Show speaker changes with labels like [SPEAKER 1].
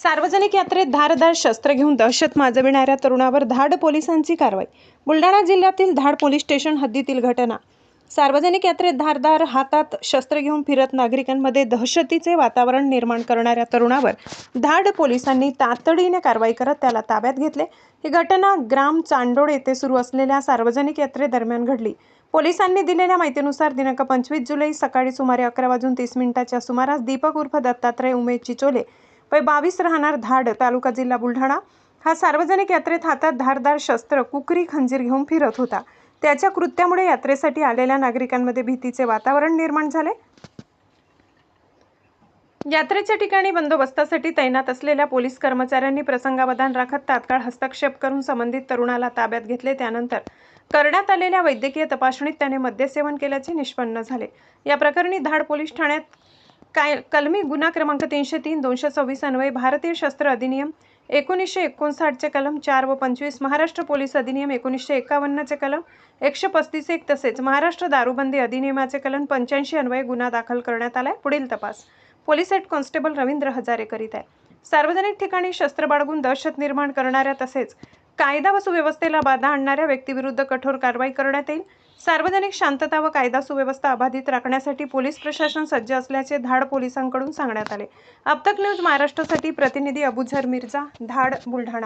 [SPEAKER 1] सार्वजनिक यात्रेत धारदार शस्त्र घेऊन दहशत माजविणाऱ्या तरुणावर धाड पोलिसांची कारवाई। बुलढाणा जिल्ह्यातील धाड पोलीस स्टेशन हद्दीतील घटना। सार्वजनिक यात्रेत धारदार हातात शस्त्र घेऊन फिरत नागरिकांमध्ये दहशतीचे वातावरण निर्माण करणाऱ्या तरुणावर धाड पोलिसांनी तातडीने कारवाई करत त्याला ताब्यात घेतले। ही घटना ग्राम चांडोड येथे सुरू असलेल्या सार्वजनिक यात्रेदरम्यान घडली। पोलिसांनी दिलेल्या माहितीनुसार दिनांक 25 जुलै सकाळी सुमारे 11:30च्या सुमारास दीपक उर्फ दत्तात्रय उमेश चिचोले वय 22 राहणार धाड तालुका जिल्हा बुलढाणा हा सार्वजनिक यात्रेत हातात धारदार शस्त्र कुकरी खंजीर घेऊन फिरत होता। त्याच्या कृत्यामुळे यात्रेसाठी आलेल्या नागरिकांमध्ये भीतीचे वातावरण निर्माण झाले। यात्रेच्या ठिकाणी बंदोबस्तासाठी तैनात असलेल्या पोलीस कर्मचाऱ्यांनी प्रसंगावधान राखत तात्काळ हस्तक्षेप करून संबंधित तरुणाला ताब्यात घेतले। त्यानंतर करण्यात आलेल्या वैद्यकीय तपासणीत त्याने मद्यसेवन केल्याचे निष्पन्न झाले। या प्रकरणी धाड पोलीस ठाण्यात कलमी गुन्हा क्रमांक 303 226 अन्वये भारतीय शस्त्र अधिनियम 1959 चे कलम 4 व 25, महाराष्ट्र पोलीस अधिनियम 1951 चे कलम 135 तसेच महाराष्ट्र दारूबंदी अधिनियमाचे कलम 85 अन्वये गुन्हा दाखल करण्यात आलाय। पुढील तपास police head constable Ravindra Hazare करीत आहे। सार्वजनिक ठिकाणी शस्त्र बाळगून दहशत निर्माण करणाऱ्या तसेच कायदा व सुव्यवस्थेला बाधा आणणाऱ्या व्यक्तीविरुद्ध कठोर कारवाई करण्यात येईल। सार्वजनिक शांतता व कायदा सुव्यवस्था अबाधित राखण्यासाठी पोलीस प्रशासन सज्ज असल्याचे धाड पोलिसांकडून सांगण्यात आले। अब तक न्यूज महाराष्ट्रासाठी प्रतिनिधी अबुझर मिर्झा, धाड, बुलढाणा।